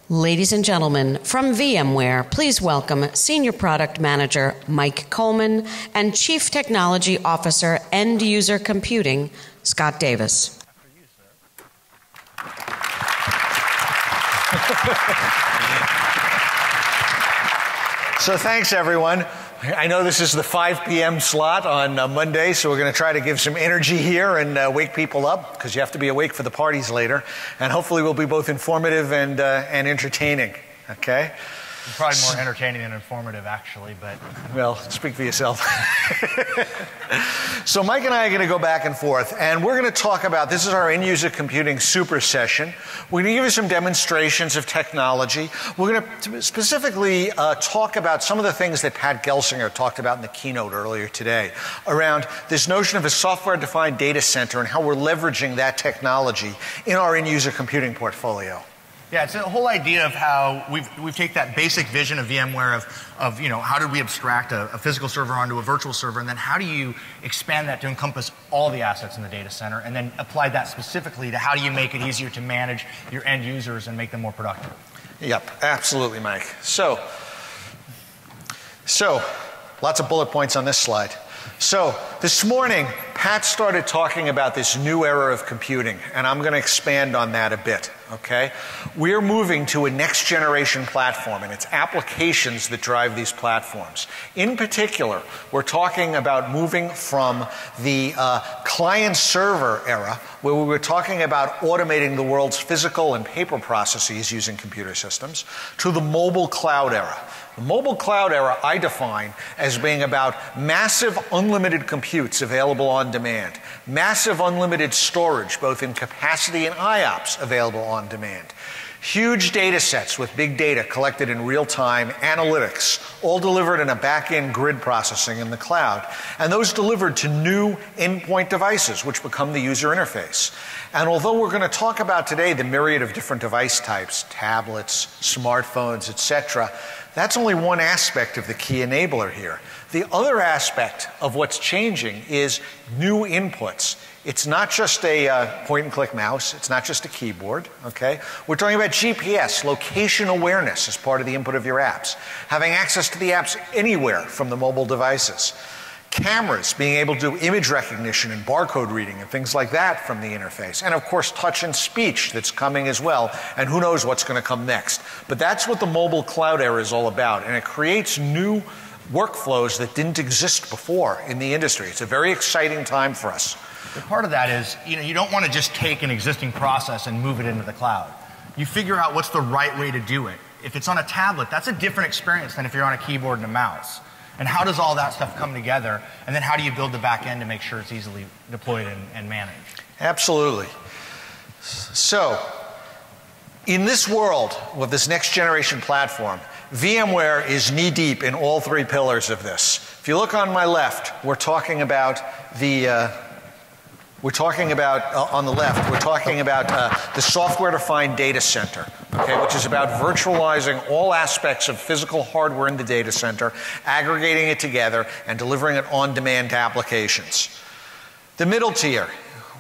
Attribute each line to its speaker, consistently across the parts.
Speaker 1: Ladies and gentlemen, from VMware, please welcome Senior Product Manager Mike Coleman and Chief Technology Officer End User Computing, Scott Davis.
Speaker 2: So thanks, everyone. I know this is the 5 p.m. slot on Monday, so we're going to try to give some energy here and wake people up, because you have to be awake for the parties later. And hopefully we'll be both informative and entertaining, okay?
Speaker 3: Probably more entertaining than informative, actually, but...
Speaker 2: Well, speak for yourself. So Mike and I are going to go back and forth, and we're going to talk about, this is our end-user computing super session. We're going to give you some demonstrations of technology. We're going to specifically talk about some of the things that Pat Gelsinger talked about in the keynote earlier today, around this notion of a software-defined data center and how we're leveraging that technology in our end-user computing portfolio.
Speaker 3: Yeah, it's the whole idea of how we've taken that basic vision of VMware of how did we abstract a physical server onto a virtual server, and then how do you expand that to encompass all the assets in the data center, and then apply that specifically to how do you make it easier to manage your end users and make them more productive.
Speaker 2: Yep, absolutely, Mike. So lots of bullet points on this slide. So this morning, Pat started talking about this new era of computing, and I'm going to expand on that a bit, okay? We're moving to a next generation platform, and it's applications that drive these platforms. In particular, we're talking about moving from the client-server era, where we were talking about automating the world's physical and paper processes using computer systems, to the mobile cloud era. The mobile cloud era I define as being about massive unlimited computes available on demand, massive unlimited storage both in capacity and IOPS available on demand, huge data sets with big data collected in real-time analytics, all delivered in a back-end grid processing in the cloud, and those delivered to new endpoint devices which become the user interface. And although we're going to talk about today the myriad of different device types, tablets, smartphones, etc., that's only one aspect of the key enabler here. The other aspect of what's changing is new inputs. It's not just a point-and-click mouse. It's not just a keyboard, okay? We're talking about GPS, location awareness as part of the input of your apps, having access to the apps anywhere from the mobile devices. Cameras, being able to do image recognition and barcode reading and things like that from the interface. And of course, touch and speech that's coming as well. And who knows what's going to come next. But that's what the mobile cloud era is all about. And it creates new workflows that didn't exist before in the industry. It's a very exciting time for us.
Speaker 3: But part of that is, you don't want to just take an existing process and move it into the cloud. You figure out what's the right way to do it. If it's on a tablet, that's a different experience than if you're on a keyboard and a mouse. And how does all that stuff come together? And then how do you build the back end to make sure it's easily deployed and managed?
Speaker 2: Absolutely. So, in this world with this next generation platform, VMware is knee-deep in all three pillars of this. If you look on my left, we're talking about the software-defined data center, okay, which is about virtualizing all aspects of physical hardware in the data center, aggregating it together, and delivering it on-demand to applications. The middle tier,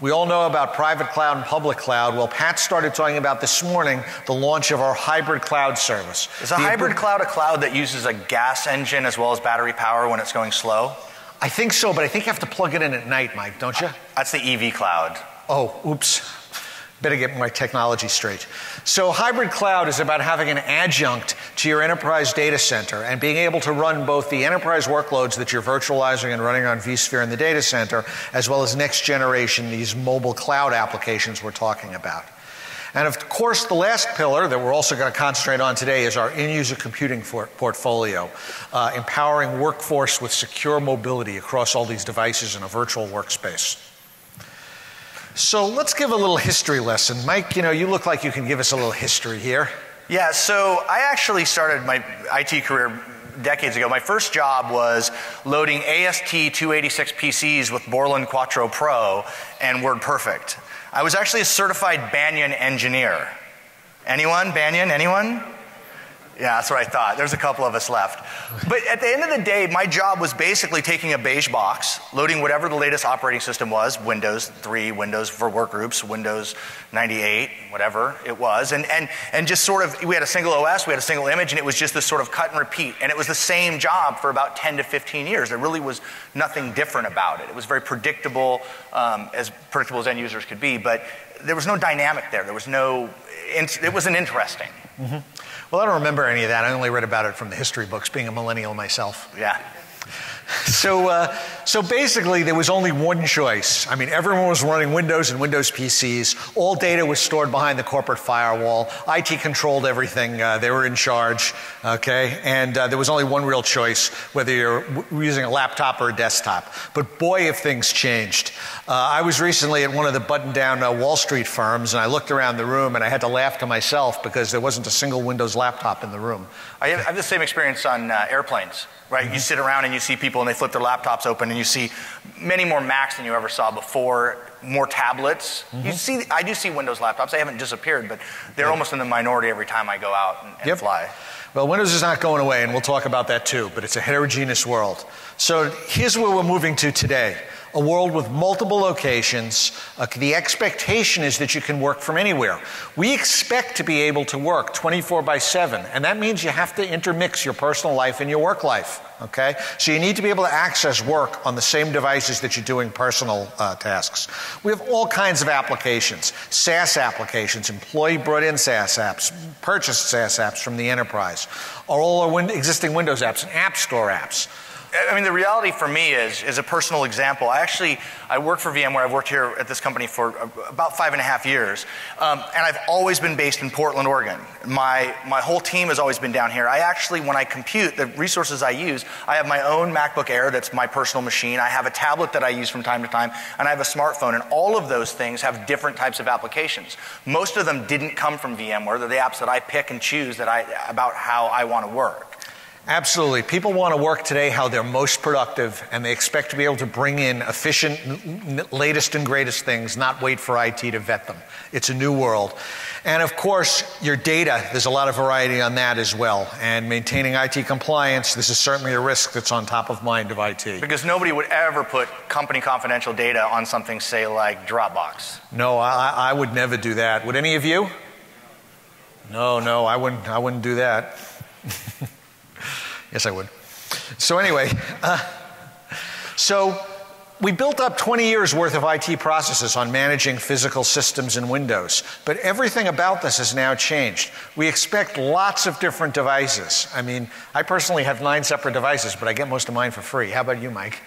Speaker 2: we all know about private cloud and public cloud. Well, Pat started talking about this morning the launch of our hybrid cloud service.
Speaker 4: Is a hybrid cloud a cloud that uses a gas engine as well as battery power when it's going slow?
Speaker 2: I think so, but I think you have to plug it in at night, Mike, don't you?
Speaker 4: That's the EV cloud.
Speaker 2: Oh, oops. Better get my technology straight. So hybrid cloud is about having an adjunct to your enterprise data center and being able to run both the enterprise workloads that you're virtualizing and running on vSphere in the data center, as well as next generation, these mobile cloud applications we're talking about. And of course, the last pillar that we're also going to concentrate on today is our end-user computing portfolio, empowering workforce with secure mobility across all these devices in a virtual workspace. So let's give a little history lesson. Mike, you look like you can give us a little history here.
Speaker 4: Yeah, so I actually started my IT career decades ago. My first job was loading AST286 PCs with Borland Quattro Pro and WordPerfect. I was actually a certified Banyan engineer. Anyone? Banyan? Anyone? Yeah, that's what I thought. There's a couple of us left. But at the end of the day, my job was basically taking a beige box, loading whatever the latest operating system was, Windows 3, Windows for Workgroups, Windows 98, whatever it was, and just sort of, we had a single OS, we had a single image, and it was just this sort of cut and repeat. And it was the same job for about 10 to 15 years. There really was nothing different about it. It was very predictable as end users could be, but there was no dynamic there. There was no, it wasn't interesting.
Speaker 2: Mm-hmm. Well, I don't remember any of that. I only read about it from the history books, being a millennial myself.
Speaker 4: Yeah.
Speaker 2: So basically, there was only one choice. I mean, everyone was running Windows and Windows PCs. All data was stored behind the corporate firewall. IT controlled everything. They were in charge, okay? And there was only one real choice, whether you're using a laptop or a desktop. But boy, if things changed. I was recently at one of the button-down Wall Street firms, and I looked around the room, and I had to laugh to myself because there wasn't a single Windows laptop in the room.
Speaker 4: I have the same experience on airplanes. Right, mm-hmm. You sit around and you see people and they flip their laptops open and you see many more Macs than you ever saw before, more tablets. Mm-hmm. I do see Windows laptops. They haven't disappeared, but they're almost in the minority every time I go out and fly.
Speaker 2: Well, Windows is not going away, and we'll talk about that too, but it's a heterogeneous world. So here's where we're moving to today. A world with multiple locations. The expectation is that you can work from anywhere. We expect to be able to work 24/7, and that means you have to intermix your personal life and your work life, okay? So you need to be able to access work on the same devices that you're doing personal tasks. We have all kinds of applications, SaaS applications, employee brought in SaaS apps, purchased SaaS apps from the enterprise, or all our existing Windows apps and App Store apps.
Speaker 4: I mean, the reality for me is a personal example. I work for VMware. I've worked here at this company for about 5.5 years. And I've always been based in Portland, Oregon. My whole team has always been down here. When I compute, the resources I use, I have my own MacBook Air that's my personal machine. I have a tablet that I use from time to time, and I have a smartphone. And all of those things have different types of applications. Most of them didn't come from VMware. They're the apps that I pick and choose about how I want to work.
Speaker 2: Absolutely. People want to work today how they're most productive, and they expect to be able to bring in efficient, latest and greatest things, not wait for IT to vet them. It's a new world. And of course, your data, there's a lot of variety on that as well. And maintaining IT compliance, this is certainly a risk that's on top of mind of IT.
Speaker 4: Because nobody would ever put company confidential data on something, say, like Dropbox.
Speaker 2: No, I would never do that. Would any of you? No, I wouldn't do that. Yes, I would. So anyway, so we built up 20 years worth of IT processes on managing physical systems in Windows, but everything about this has now changed. We expect lots of different devices. I mean, I personally have 9 separate devices, but I get most of mine for free. How about you, Mike?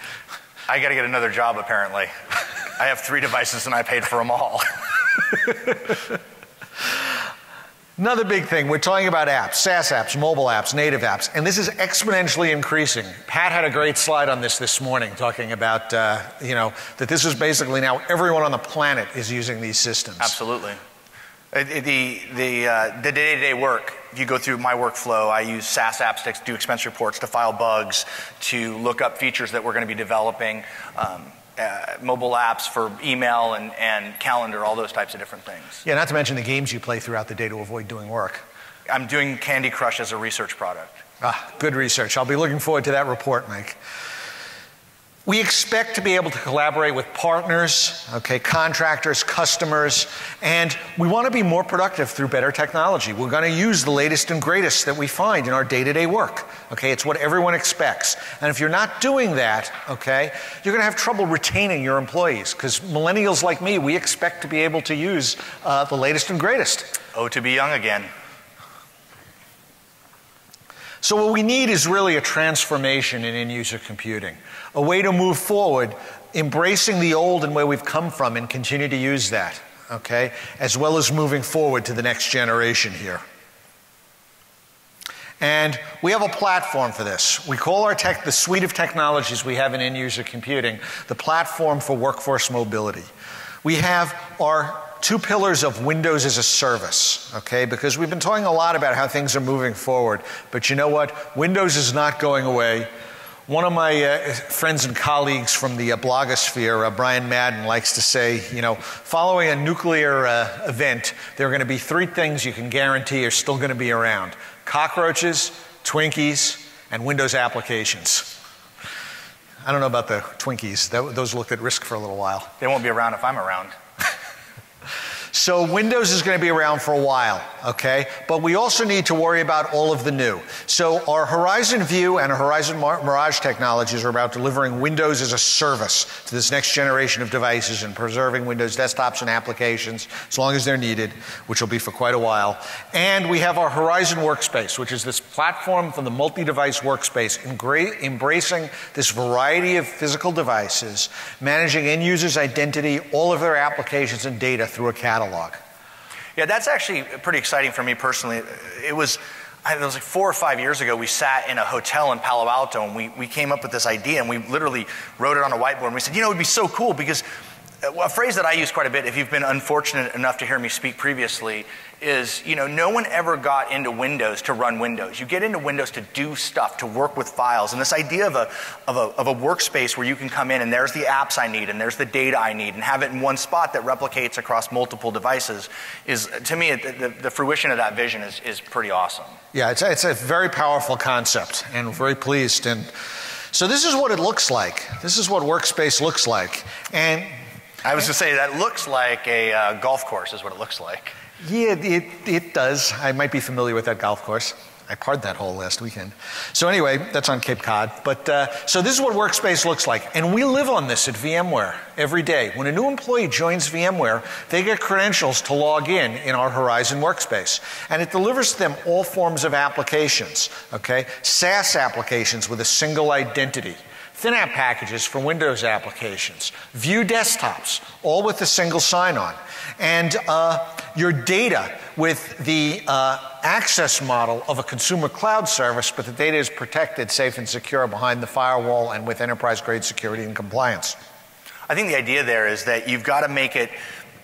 Speaker 4: I got to get another job, apparently. I have 3 devices and I paid for them all.
Speaker 2: Another big thing, we're talking about apps, SaaS apps, mobile apps, native apps, and this is exponentially increasing. Pat had a great slide on this morning talking about, that this is basically now everyone on the planet is using these systems.
Speaker 4: Absolutely. The day-to-day work, if you go through my workflow, I use SaaS apps to do expense reports, to file bugs, to look up features that we're going to be developing, mobile apps for email and calendar, all those types of different things.
Speaker 2: Yeah, not to mention the games you play throughout the day to avoid doing work.
Speaker 4: I'm doing Candy Crush as a research product.
Speaker 2: Good research. I'll be looking forward to that report, Mike. We expect to be able to collaborate with partners, contractors, customers, and we want to be more productive through better technology. We're going to use the latest and greatest that we find in our day-to-day work. It's what everyone expects. And if you're not doing that, you're going to have trouble retaining your employees, because millennials like me, we expect to be able to use the latest and greatest.
Speaker 4: Oh, to be young again.
Speaker 2: So what we need is really a transformation in end-user computing, a way to move forward, embracing the old and where we've come from and continue to use that, as well as moving forward to the next generation here. And we have a platform for this. We call our the suite of technologies we have in end-user computing the platform for workforce mobility. We have our 2 pillars of Windows as a service, because we've been talking a lot about how things are moving forward. But you know what? Windows is not going away. One of my friends and colleagues from the blogosphere, Brian Madden, likes to say, you know, following a nuclear event, there are going to be three things you can guarantee are still going to be around: cockroaches, Twinkies, and Windows applications. I don't know about the Twinkies. Those looked at risk for a little while.
Speaker 4: They won't be around if I'm around.
Speaker 2: So Windows is going to be around for a while, okay? But we also need to worry about all of the new. So our Horizon View and our Horizon Mirage technologies are about delivering Windows as a service to this next generation of devices and preserving Windows desktops and applications as long as they're needed, which will be for quite a while. And we have our Horizon Workspace, which is this platform for the multi-device workspace, embracing this variety of physical devices, managing end users' identity, all of their applications and data through a catalog.
Speaker 4: Yeah, that's actually pretty exciting for me personally. It was like 4 or 5 years ago, we sat in a hotel in Palo Alto and we came up with this idea and we literally wrote it on a whiteboard and we said, you know, it would be so cool because a phrase that I use quite a bit, if you've been unfortunate enough to hear me speak previously, is, you know, no one ever got into Windows to run Windows. You get into Windows to do stuff, to work with files. And this idea of a workspace where you can come in and there's the apps I need and there's the data I need and have it in one spot that replicates across multiple devices is, to me, the fruition of that vision is pretty awesome.
Speaker 2: Yeah, it's a very powerful concept and we're very pleased. And so this is what it looks like. This is what Workspace looks like. And
Speaker 4: I was going to say, that looks like a golf course is what it looks like.
Speaker 2: Yeah, it does. I might be familiar with that golf course. I parred that hole last weekend. So anyway, that's on Cape Cod. But so this is what Workspace looks like. And we live on this at VMware every day. When a new employee joins VMware, they get credentials to log in our Horizon Workspace. And it delivers to them all forms of applications, okay? SaaS applications with a single identity. ThinApp packages for Windows applications, View desktops, all with a single sign-on, and your data with the access model of a consumer cloud service, but the data is protected, safe, and secure behind the firewall and with enterprise-grade security and compliance.
Speaker 4: I think the idea there is that you've got to make it,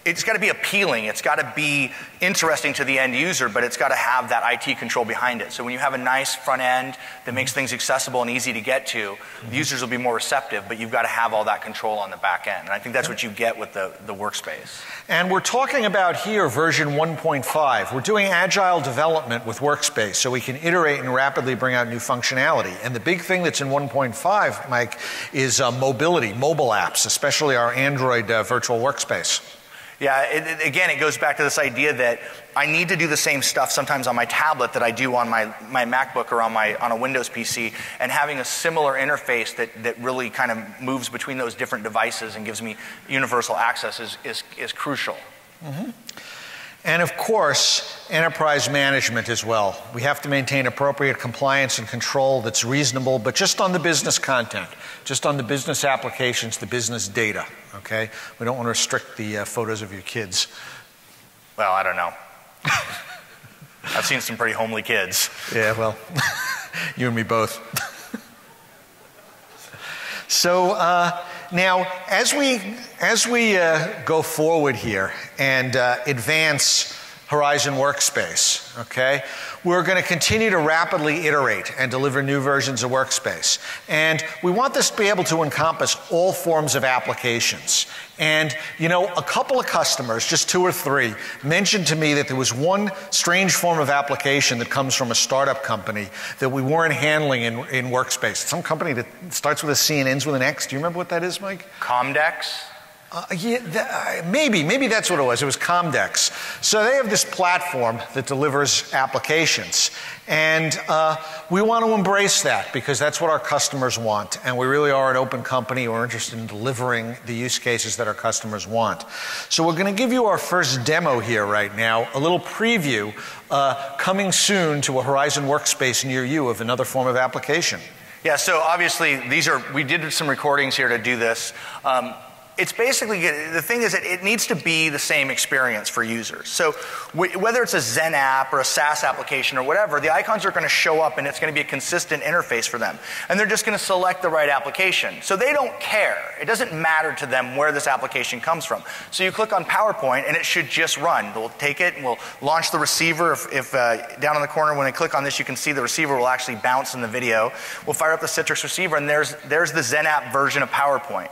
Speaker 4: it's got to be appealing, it's got to be interesting to the end user, but it's got to have that IT control behind it. So when you have a nice front end that makes things accessible and easy to get to, the users will be more receptive, but you've got to have all that control on the back end. And I think that's what you get with the workspace.
Speaker 2: And we're talking about here version 1.5. We're doing agile development with Workspace so we can iterate and rapidly bring out new functionality. And the big thing that's in 1.5, Mike, is mobility, mobile apps, especially our Android virtual workspace.
Speaker 4: Yeah, again, it goes back to this idea that I need to do the same stuff sometimes on my tablet that I do on my MacBook or on a Windows PC, and having a similar interface that really kind of moves between those different devices and gives me universal access is crucial.
Speaker 2: Mm-hmm. And of course, enterprise management as well. We have to maintain appropriate compliance and control that's reasonable, but just on the business content, just on the business applications, the business data, okay? We don't want to restrict the photos of your kids.
Speaker 4: Well, I don't know. I've seen some pretty homely kids.
Speaker 2: Yeah, well, you and me both. So now, as we go forward here and advance Horizon Workspace, okay, we're going to continue to rapidly iterate and deliver new versions of Workspace. And we want this to be able to encompass all forms of applications. And, you know, a couple of customers, just 2 or 3, mentioned to me that there was one strange form of application that comes from a startup company that we weren't handling in Workspace. Some company that starts with a C and ends with an X. Do you remember what that is, Mike?
Speaker 4: Comdex?
Speaker 2: Yeah, maybe that's what it was. It was Comdex. So they have this platform that delivers applications. And we want to embrace that because that's what our customers want. And we really are an open company. We're interested in delivering the use cases that our customers want. So we're going to give you our first demo here right now, a little preview coming soon to a Horizon Workspace near you of another form of application.
Speaker 4: Yeah, so obviously we did some recordings here to do this. It's basically, the thing is that it needs to be the same experience for users. So whether it's a Zen app or a SaaS application or whatever, the icons are going to show up and it's going to be a consistent interface for them. And they're just going to select the right application. So they don't care. It doesn't matter to them where this application comes from. So you click on PowerPoint and it should just run. We'll take it and we'll launch the receiver. If down in the corner when I click on this, you can see the receiver will actually bounce in the video. We'll fire up the Citrix receiver and there's the Zen app version of PowerPoint.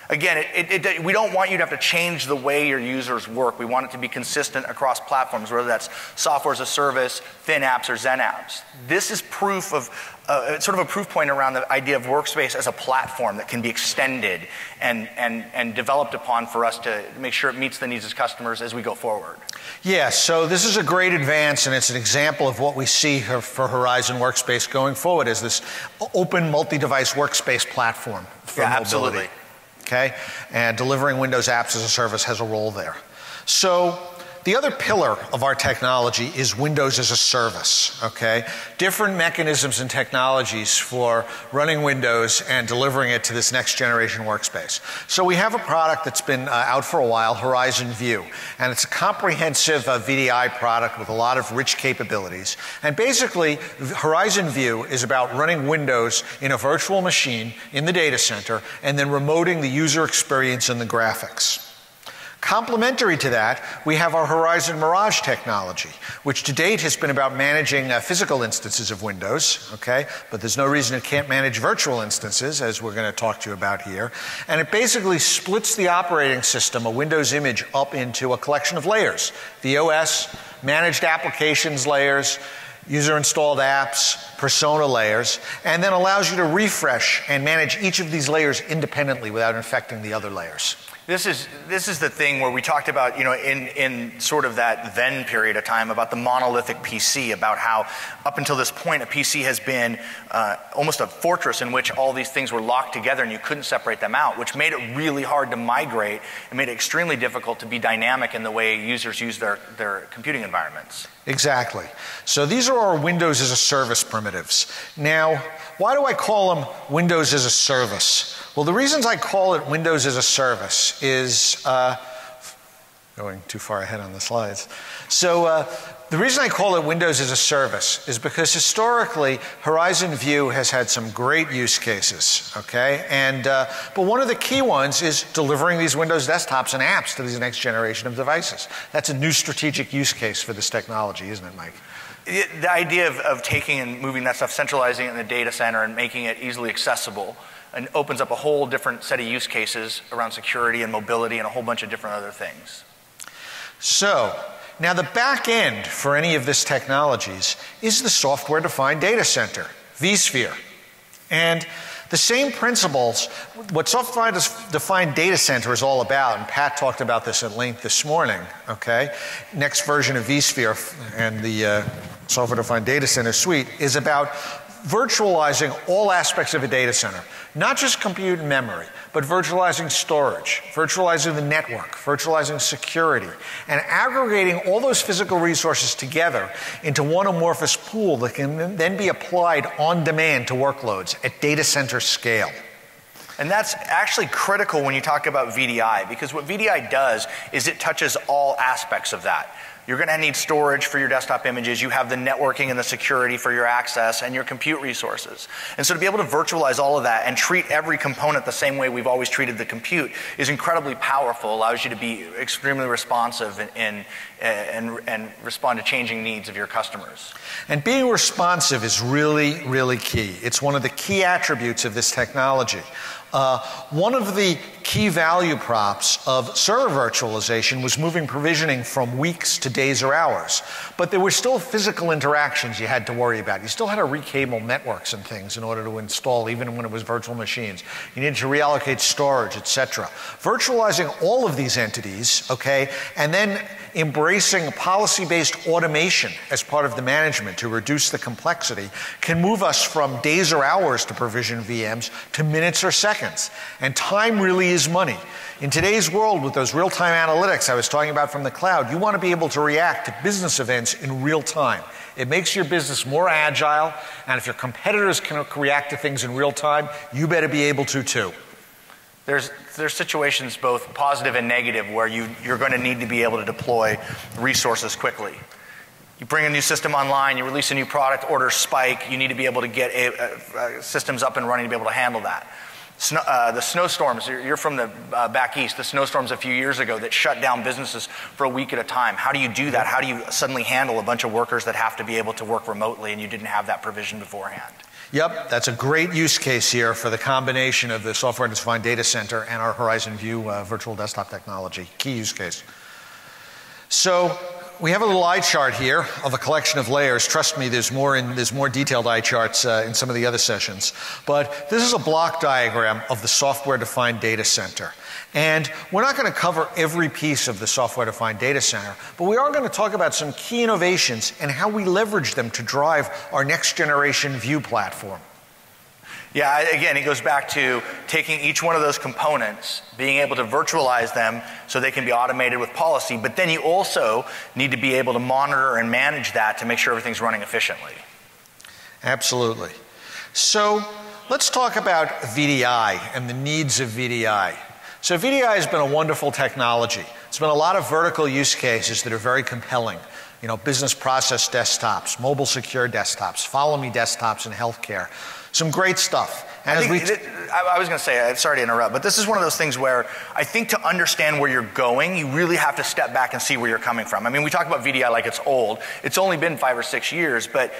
Speaker 4: Again, we don't want you to have to change the way your users work. We want it to be consistent across platforms, whether that's software as a service, thin apps, or Zen apps. This is proof of, sort of a proof point around the idea of Workspace as a platform that can be extended and developed upon for us to make sure it meets the needs of customers as we go forward.
Speaker 2: Yeah, so this is a great advance, and it's an example of what we see for Horizon Workspace going forward as this open multi-device workspace platform for mobility.
Speaker 4: Absolutely.
Speaker 2: Okay, and delivering Windows apps as a service has a role there. So the other pillar of our technology is Windows as a service, okay? Different mechanisms and technologies for running Windows and delivering it to this next generation workspace. So we have a product that's been out for a while, Horizon View, and it's a comprehensive VDI product with a lot of rich capabilities. And basically, Horizon View is about running Windows in a virtual machine in the data center and then remoting the user experience and the graphics. Complementary to that, we have our Horizon Mirage technology, which to date has been about managing physical instances of Windows, okay? But there's no reason it can't manage virtual instances, as we're going to talk to you about here. And it basically splits the operating system, a Windows image, up into a collection of layers. The OS, managed applications layers, user-installed apps, persona layers, and then allows you to refresh and manage each of these layers independently without infecting the other layers.
Speaker 4: This is the thing where we talked about, in sort of that then period of time about the monolithic PC, about how up until this point a PC has been almost a fortress in which all these things were locked together and you couldn't separate them out, which made it really hard to migrate and made it extremely difficult to be dynamic in the way users use their computing environments.
Speaker 2: Exactly. So these are our Windows as a service primitives. Now, why do I call them Windows as a service? Well, the reasons I call it Windows as a service is, going too far ahead on the slides. So the reason I call it Windows as a service is because historically, Horizon View has had some great use cases, okay? But one of the key ones is delivering these Windows desktops and apps to these next generation of devices. That's a new strategic use case for this technology, isn't it, Mike?
Speaker 4: The idea of taking and moving that stuff, centralizing it in the data center and making it easily accessible, and opens up a whole different set of use cases around security and mobility and a whole bunch of different other things.
Speaker 2: So, now the back end for any of this technologies is the software-defined data center, vSphere. And the same principles, what software-defined data center is all about, and Pat talked about this at length this morning, okay? Next version of vSphere and the software-defined data center suite is about virtualizing all aspects of a data center. Not just compute and memory, but virtualizing storage, virtualizing the network, virtualizing security, and aggregating all those physical resources together into one amorphous pool that can then be applied on demand to workloads at data center scale.
Speaker 4: And that's actually critical when you talk about VDI, because what VDI does is it touches all aspects of that. You're going to need storage for your desktop images. You have the networking and the security for your access and your compute resources. And so to be able to virtualize all of that and treat every component the same way we've always treated the compute is incredibly powerful, allows you to be extremely responsive and respond to changing needs of your customers.
Speaker 2: And being responsive is really, really key. It's one of the key attributes of this technology. One of the key value props of server virtualization was moving provisioning from weeks to days or hours. But there were still physical interactions you had to worry about. You still had to recable networks and things in order to install, even when it was virtual machines. You needed to reallocate storage, etc. Virtualizing all of these entities, okay, and then embracing policy-based automation as part of the management to reduce the complexity can move us from days or hours to provision VMs to minutes or seconds. And time really is money. In today's world, with those real-time analytics I was talking about from the cloud, you want to be able to react to business events in real time. It makes your business more agile, and if your competitors can react to things in real time, you better be able to too.
Speaker 4: There's situations both positive and negative where you're going to need to be able to deploy resources quickly. You bring a new system online, you release a new product, orders spike, you need to be able to get systems up and running to be able to handle that. The snowstorms, you're from the back east, the snowstorms a few years ago that shut down businesses for a week at a time. How do you do that? How do you suddenly handle a bunch of workers that have to be able to work remotely and you didn't have that provision beforehand?
Speaker 2: Yep, that's a great use case here for the combination of the software-defined data center and our Horizon View virtual desktop technology. Key use case. So we have a little eye chart here of a collection of layers. Trust me, there's more detailed eye charts in some of the other sessions. But this is a block diagram of the software-defined data center. And we're not going to cover every piece of the software-defined data center, but we are going to talk about some key innovations and how we leverage them to drive our next-generation View platform.
Speaker 4: Yeah, again, it goes back to taking each one of those components, being able to virtualize them so they can be automated with policy, but then you also need to be able to monitor and manage that to make sure everything's running efficiently.
Speaker 2: Absolutely. So let's talk about VDI and the needs of VDI. So VDI has been a wonderful technology. There's been a lot of vertical use cases that are very compelling. You know, business process desktops, mobile secure desktops, follow me desktops in healthcare. Some great stuff. And
Speaker 4: I was going to say, sorry to interrupt, but this is one of those things where I think to understand where you're going, you really have to step back and see where you're coming from. I mean, we talk about VDI like it's old. It's only been 5 or 6 years, but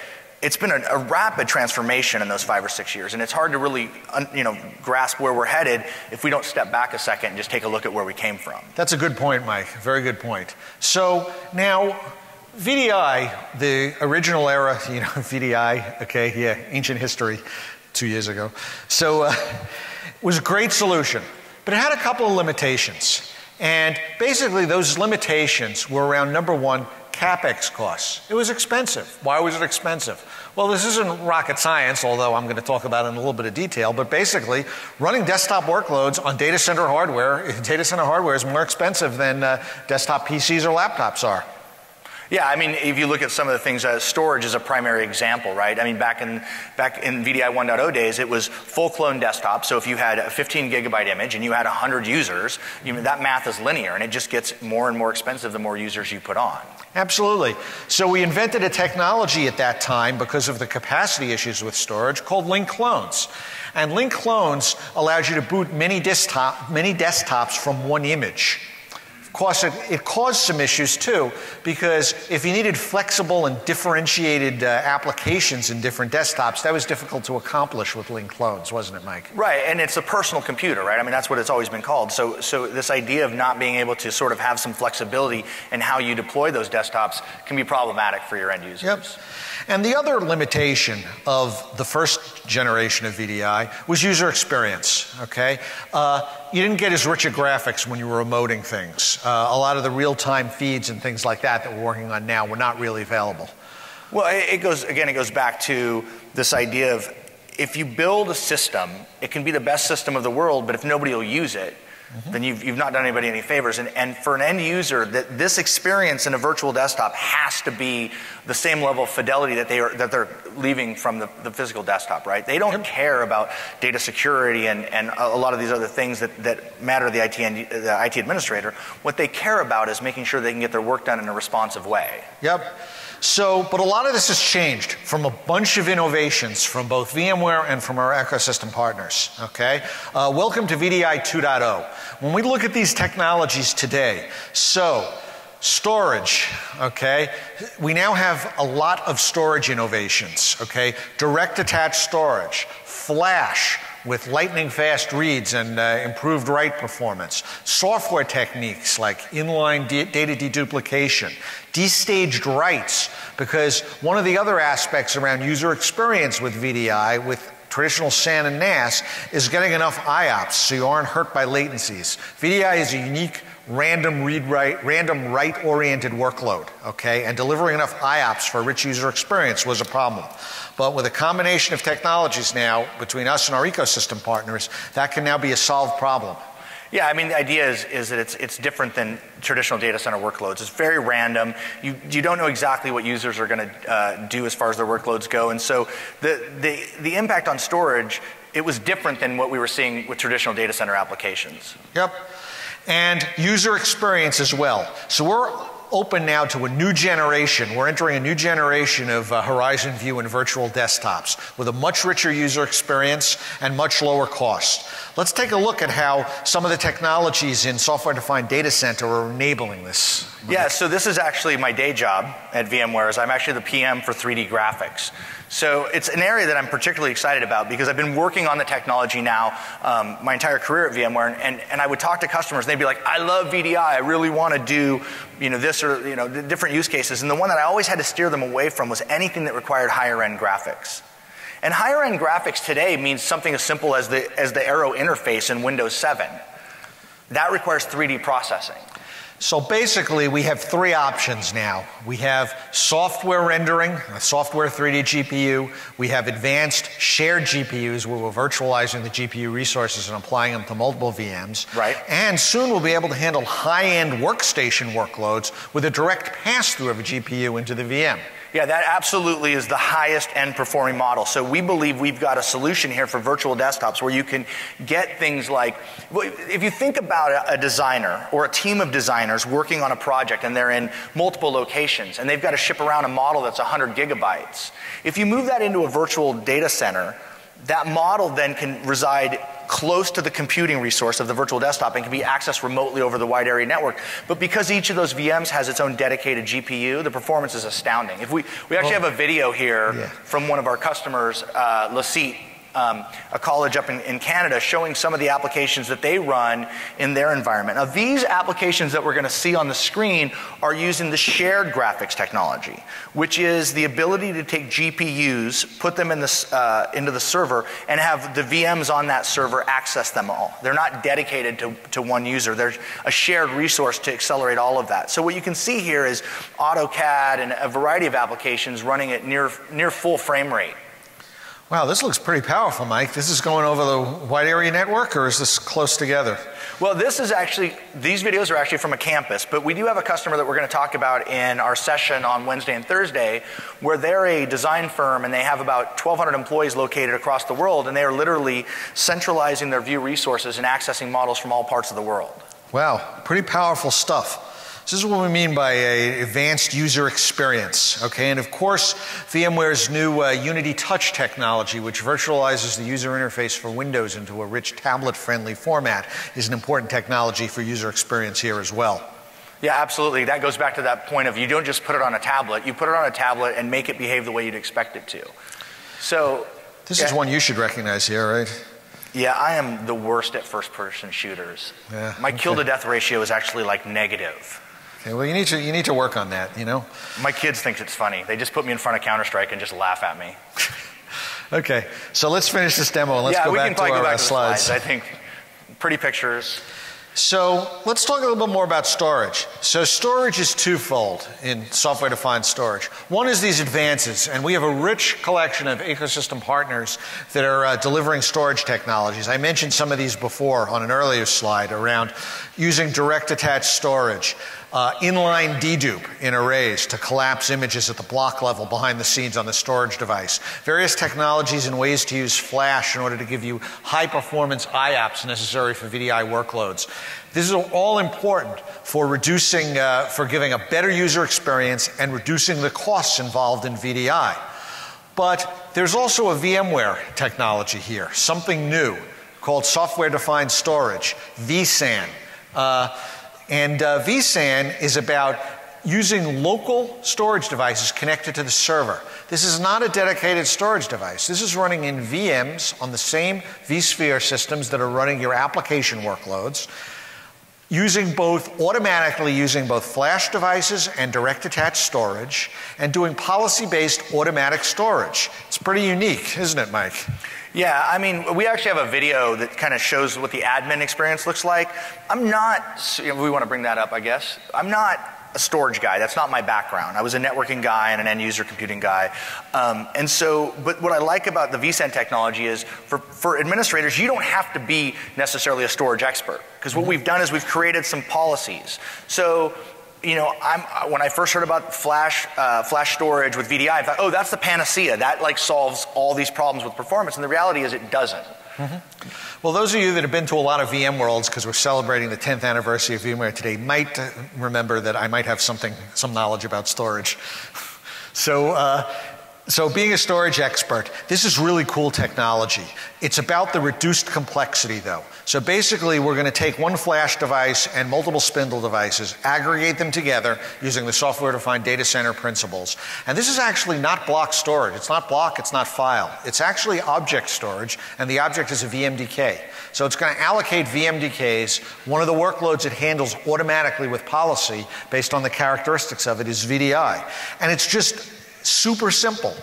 Speaker 4: it's been a rapid transformation in those 5 or 6 years, and it's hard to really grasp where we're headed if we don't step back a second and just take a look at where we came from.
Speaker 2: That's a good point, Mike. Very good point. So now, VDI, the original era, VDI, okay, yeah, ancient history, 2 years ago. So was a great solution, but it had a couple of limitations. And basically those limitations were around, number one, CapEx costs. It was expensive. Why was it expensive? Well, this isn't rocket science, although I'm going to talk about it in a little bit of detail, but basically running desktop workloads on data center hardware is more expensive than desktop PCs or laptops are.
Speaker 4: Yeah, I mean, if you look at some of the things, storage is a primary example, right? I mean, back in VDI 1.0 days, it was full clone desktop. So if you had a 15 gigabyte image and you had 100 users, that math is linear, and it just gets more and more expensive the more users you put on.
Speaker 2: Absolutely. So we invented a technology at that time because of the capacity issues with storage called link clones. And link clones allows you to boot many desktops from one image. Of course, it caused some issues too, because if you needed flexible and differentiated applications in different desktops, that was difficult to accomplish with link clones, wasn't it, Mike?
Speaker 4: Right, and it's a personal computer, right? I mean, that's what it's always been called. So this idea of not being able to sort of have some flexibility in how you deploy those desktops can be problematic for your end users.
Speaker 2: Yep. And the other limitation of the first generation of VDI was user experience, okay? You didn't get as rich a graphics when you were remoting things. A lot of the real-time feeds and things like that we're working on now were not really available.
Speaker 4: Well, it goes back to this idea of if you build a system, it can be the best system of the world, but if nobody will use it, then you've not done anybody any favors. And for an end user, this experience in a virtual desktop has to be the same level of fidelity that they're leaving from the physical desktop, right? They don't care about data security and a lot of these other things that matter to the IT administrator. What they care about is making sure they can get their work done in a responsive way.
Speaker 2: Yep. So, but a lot of this has changed from a bunch of innovations from both VMware and from our ecosystem partners, okay? Welcome to VDI 2.0. When we look at these technologies today, so storage, okay? We now have a lot of storage innovations, okay? Direct attached storage, flash, with lightning fast reads and improved write performance. Software techniques like inline data deduplication, destaged writes, because one of the other aspects around user experience with VDI, with traditional SAN and NAS, is getting enough IOPS so you aren't hurt by latencies. VDI is a unique random write-oriented workload, okay? And delivering enough IOPS for a rich user experience was a problem. But with a combination of technologies now between us and our ecosystem partners, that can now be a solved problem.
Speaker 4: Yeah, I mean, the idea is that it's different than traditional data center workloads. It's very random. You don't know exactly what users are going to do as far as their workloads go. And so the impact on storage it was different than what we were seeing with traditional data center applications.
Speaker 2: Yep. And user experience as well. So we're open now to a new generation. We're entering a new generation of Horizon View and virtual desktops with a much richer user experience and much lower cost. Let's take a look at how some of the technologies in software-defined data center are enabling this.
Speaker 4: Yeah, so this is actually my day job at VMware. Is I'm actually the PM for 3D graphics. So it's an area that I'm particularly excited about because I've been working on the technology now my entire career at VMware, and I would talk to customers and they'd be like, I love VDI, I really want to do this or different use cases. And the one that I always had to steer them away from was anything that required higher end graphics. And higher end graphics today means something as simple as the arrow interface in Windows 7. That requires 3D processing.
Speaker 2: So basically, we have three options now. We have software rendering, a software 3D GPU. We have advanced shared GPUs where we're virtualizing the GPU resources and applying them to multiple VMs.
Speaker 4: Right.
Speaker 2: And soon we'll be able to handle high-end workstation workloads with a direct pass-through of a GPU into the VM.
Speaker 4: Yeah, that absolutely is the highest end performing model. So we believe we've got a solution here for virtual desktops where you can get things like, if you think about a designer or a team of designers working on a project and they're in multiple locations and they've got to ship around a model that's 100 gigabytes. If you move that into a virtual data center, that model then can reside close to the computing resource of the virtual desktop and can be accessed remotely over the wide area network. But because each of those VMs has its own dedicated GPU, the performance is astounding. If we actually have a video here from one of our customers, Lasit, a college up in Canada, showing some of the applications that they run in their environment. Now, these applications that we're going to see on the screen are using the shared graphics technology, which is the ability to take GPUs, put them in into the server, and have the VMs on that server access them all. They're not dedicated to one user. There's a shared resource to accelerate all of that. So what you can see here is AutoCAD and a variety of applications running at near full frame rate.
Speaker 2: Wow, this looks pretty powerful, Mike. This is going over the wide area network, or is this close together?
Speaker 4: Well, this is actually, these videos are actually from a campus, but we do have a customer that we're going to talk about in our session on Wednesday and Thursday, where they're a design firm and they have about 1,200 employees located across the world, and they are literally centralizing their view resources and accessing models from all parts of the world.
Speaker 2: Wow, pretty powerful stuff. This is what we mean by an advanced user experience, okay? And of course, VMware's new Unity Touch technology, which virtualizes the user interface for Windows into a rich tablet-friendly format, is an important technology for user experience here as well.
Speaker 4: Yeah, absolutely. That goes back to that point of you don't just put it on a tablet, you put it on a tablet and make it behave the way you'd expect it to. So
Speaker 2: this is one you should recognize here, right?
Speaker 4: Yeah, I am the worst at first-person shooters.
Speaker 2: Yeah,
Speaker 4: my kill-to-death ratio is actually like negative.
Speaker 2: Okay, well, you need to work on that, you know?
Speaker 4: My kids think it's funny. They just put me in front of Counter-Strike and just laugh at me.
Speaker 2: Okay, so let's finish this demo and let's go back to our slides.
Speaker 4: I think pretty pictures.
Speaker 2: So let's talk a little bit more about storage. So storage is twofold in software-defined storage. One is these advances, and we have a rich collection of ecosystem partners that are delivering storage technologies. I mentioned some of these before on an earlier slide around using direct attached storage, inline dedupe in arrays to collapse images at the block level behind the scenes on the storage device, various technologies and ways to use flash in order to give you high-performance IOPS necessary for VDI workloads. This is all important for reducing, for giving a better user experience and reducing the costs involved in VDI. But there's also a VMware technology here, something new called software-defined storage, vSAN. And vSAN is about using local storage devices connected to the server. This is not a dedicated storage device. This is running in VMs on the same vSphere systems that are running your application workloads, automatically using both flash devices and direct attached storage, and doing policy-based automatic storage. It's pretty unique, isn't it, Mike?
Speaker 4: Yeah, I mean, we actually have a video that kind of shows what the admin experience looks like. I'm not, we want to bring that up, I guess. I'm not a storage guy. That's not my background. I was a networking guy and an end user computing guy. But what I like about the vSAN technology is for administrators, you don't have to be necessarily a storage expert. Because what we've done is we've created some policies. So, you know, when I first heard about flash storage with VDI, I thought, oh, that's the panacea. That like solves all these problems with performance. And the reality is it doesn't.
Speaker 2: Well, those of you that have been to a lot of VMworlds, because we're celebrating the 10th anniversary of VMware today, might remember that I might have some knowledge about storage. So being a storage expert, this is really cool technology. It's about the reduced complexity though. So basically we're going to take one flash device and multiple spindle devices, aggregate them together using the software-defined data center principles. And this is actually not block storage. It's not block, it's not file. It's actually object storage, and the object is a VMDK. So it's going to allocate VMDKs. One of the workloads it handles automatically with policy based on the characteristics of it is VDI. And it's just super simple.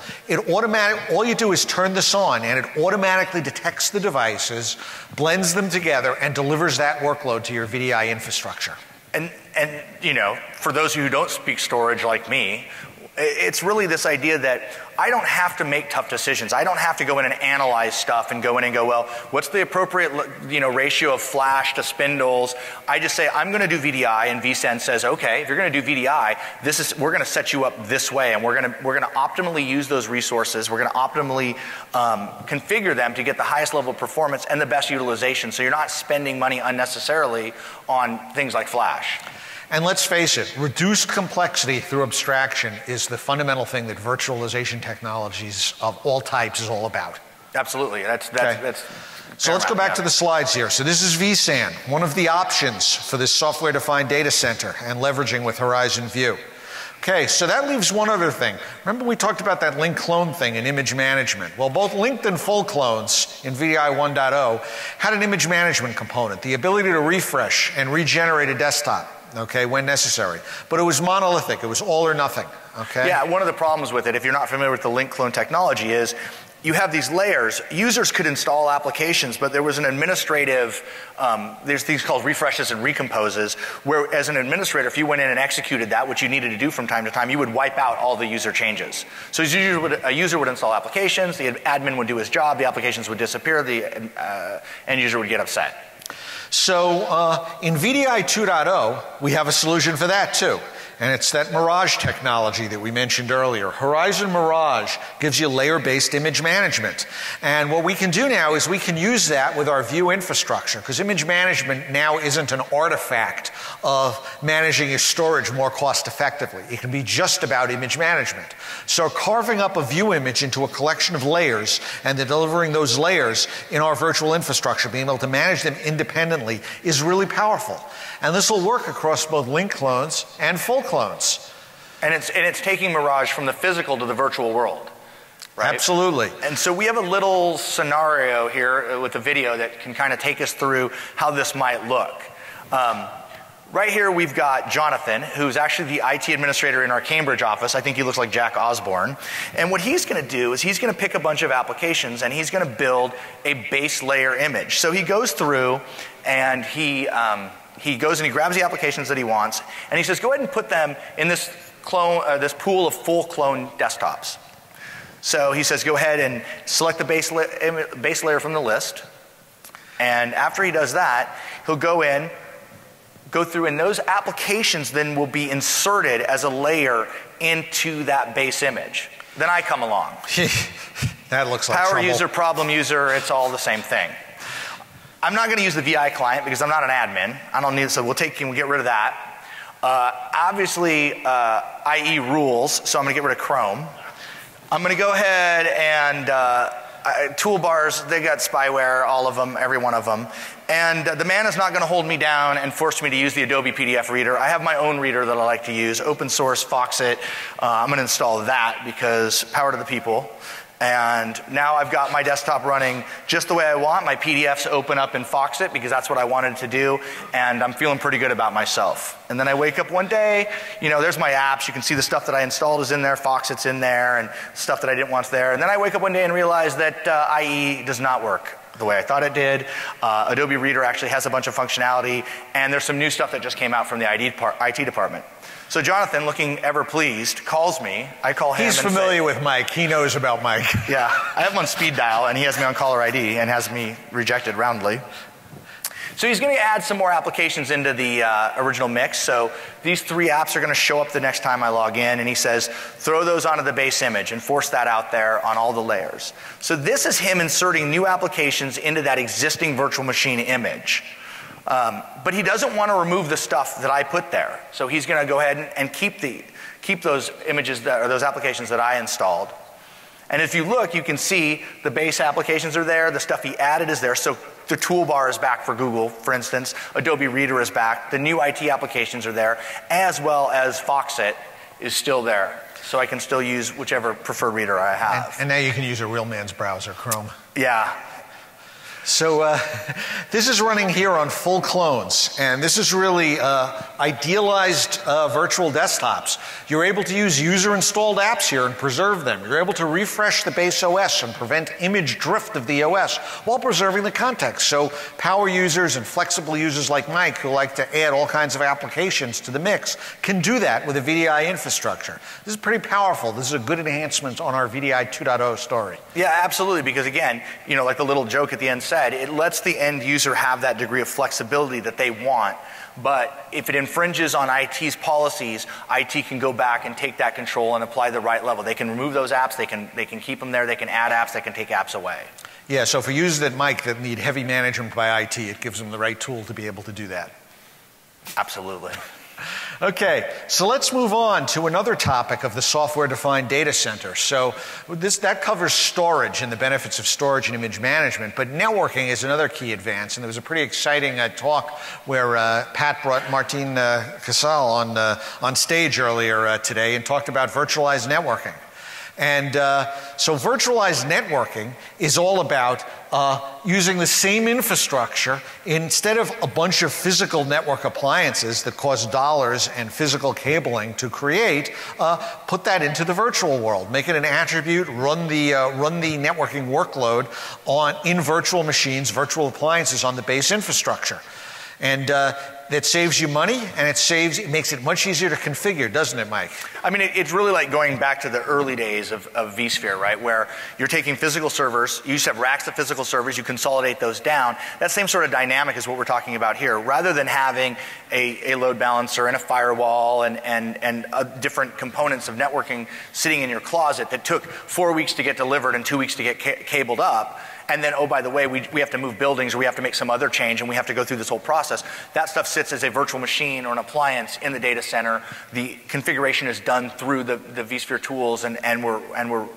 Speaker 2: All you do is turn this on and it automatically detects the devices, blends them together, and delivers that workload to your VDI infrastructure.
Speaker 4: And you know, for those of you who don't speak storage like me, it's really this idea that I don't have to make tough decisions. I don't have to go in and analyze stuff and go in and go, well, what's the appropriate ratio of flash to spindles? I just say, I'm going to do VDI, and vSAN says, okay, if you're going to do VDI, we're going to set you up this way, and we're going to optimally use those resources. We're going to optimally configure them to get the highest level of performance and the best utilization, so you're not spending money unnecessarily on things like flash.
Speaker 2: And let's face it, reduced complexity through abstraction is the fundamental thing that virtualization technologies of all types is all about.
Speaker 4: Absolutely. That's
Speaker 2: so let's go back to the slides here. So this is vSAN, one of the options for this software-defined data center and leveraging with Horizon View. Okay, so that leaves one other thing. Remember we talked about that link clone thing in image management? Well, both linked and full clones in VDI 1.0 had an image management component, the ability to refresh and regenerate a desktop, okay, when necessary. But it was monolithic. It was all or nothing, okay?
Speaker 4: Yeah, one of the problems with it, if you're not familiar with the link clone technology, is you have these layers. Users could install applications, but there was an administrative, there's things called refreshes and recomposes, where as an administrator, if you went in and executed that, which you needed to do from time to time, you would wipe out all the user changes. So a user would install applications, the admin would do his job, the applications would disappear, the end user would get upset.
Speaker 2: So in VDI 2.0, we have a solution for that too. And it's that Mirage technology that we mentioned earlier. Horizon Mirage gives you layer-based image management. And what we can do now is we can use that with our View infrastructure, because image management now isn't an artifact of managing your storage more cost effectively. It can be just about image management. So carving up a View image into a collection of layers and then delivering those layers in our virtual infrastructure, being able to manage them independently, is really powerful. And this will work across both link clones and full clones.
Speaker 4: And it's taking Mirage from the physical to the virtual world, right?
Speaker 2: Absolutely.
Speaker 4: And so we have a little scenario here with a video that can kind of take us through how this might look. Right here we've got Jonathan, who's actually the IT administrator in our Cambridge office. I think he looks like Jack Osborne. And what he's going to do is he's going to pick a bunch of applications and he's going to build a base layer image. So he goes through and he goes and he grabs the applications that he wants, and he says, go ahead and put them in this pool of full clone desktops. So he says, go ahead and select the base layer from the list. And after he does that, he'll go through, and those applications then will be inserted as a layer into that base image. Then I come along.
Speaker 2: That looks like
Speaker 4: power
Speaker 2: trouble.
Speaker 4: user, problem user, it's all the same thing. I'm not going to use the VI client because I'm not an admin. I don't need it, so we'll get rid of that. Obviously, IE rules, so I'm going to get rid of Chrome. I'm going to go ahead and toolbars, they got spyware, all of them, every one of them. And the man is not going to hold me down and force me to use the Adobe PDF reader. I have my own reader that I like to use, open source, Foxit. I'm going to install that because power to the people. And now I've got my desktop running just the way I want. My PDFs open up in Foxit because that's what I wanted to do. And I'm feeling pretty good about myself. And then I wake up one day, there's my apps. You can see the stuff that I installed is in there. Foxit's in there, and stuff that I didn't want's there. And then I wake up one day and realize that IE does not work the way I thought it did. Adobe Reader actually has a bunch of functionality. And there's some new stuff that just came out from the IT department. So Jonathan, looking ever pleased, calls me. I call him.
Speaker 2: He's familiar with Mike. He knows about Mike.
Speaker 4: Yeah. I have him on speed dial, and he has me on caller ID and has me rejected roundly. So he's going to add some more applications into the original mix. So these 3 apps are going to show up the next time I log in, and he says, throw those onto the base image and force that out there on all the layers. So this is him inserting new applications into that existing virtual machine image. But he doesn't want to remove the stuff that I put there. So he's going to go ahead and keep those images or those applications that I installed. And if you look, you can see the base applications are there, the stuff he added is there. So the toolbar is back for Google, for instance. Adobe Reader is back. The new IT applications are there, as well as Foxit is still there. So I can still use whichever preferred reader I have.
Speaker 2: And now you can use a real man's browser, Chrome.
Speaker 4: Yeah.
Speaker 2: So this is running here on full clones, and this is really idealized virtual desktops. You're able to use user-installed apps here and preserve them. You're able to refresh the base OS and prevent image drift of the OS while preserving the context. So power users and flexible users like Mike, who like to add all kinds of applications to the mix, can do that with a VDI infrastructure. This is pretty powerful. This is a good enhancement on our VDI 2.0 story.
Speaker 4: Yeah, absolutely, because again, you know, like the little joke at the end said, it lets the end user have that degree of flexibility that they want. But if it infringes on IT's policies, IT can go back and take that control and apply the right level. They can remove those apps, they can keep them there, they can add apps, they can take apps away.
Speaker 2: Yeah, so for users that, Mike, that need heavy management by IT, it gives them the right tool to be able to do that.
Speaker 4: Absolutely.
Speaker 2: Okay, so let's move on to another topic of the software-defined data center. So that covers storage and the benefits of storage and image management, but networking is another key advance. And there was a pretty exciting talk where Pat brought Martin Casal on stage earlier today and talked about virtualized networking. And so virtualized networking is all about using the same infrastructure instead of a bunch of physical network appliances that cost dollars and physical cabling to create, put that into the virtual world. Make it an attribute, run the networking workload in virtual machines, virtual appliances on the base infrastructure. And that saves you money, and it makes it much easier to configure, doesn't it, Mike?
Speaker 4: I mean, it's really like going back to the early days of vSphere, right? Where you're taking physical servers, you used to have racks of physical servers, you consolidate those down. That same sort of dynamic is what we're talking about here. Rather than having a load balancer and a firewall and different components of networking sitting in your closet that took 4 weeks to get delivered and 2 weeks to get cabled up, and then, oh, by the way, we have to move buildings or we have to make some other change and we have to go through this whole process. That stuff sits as a virtual machine or an appliance in the data center. The configuration is done through the vSphere tools and we're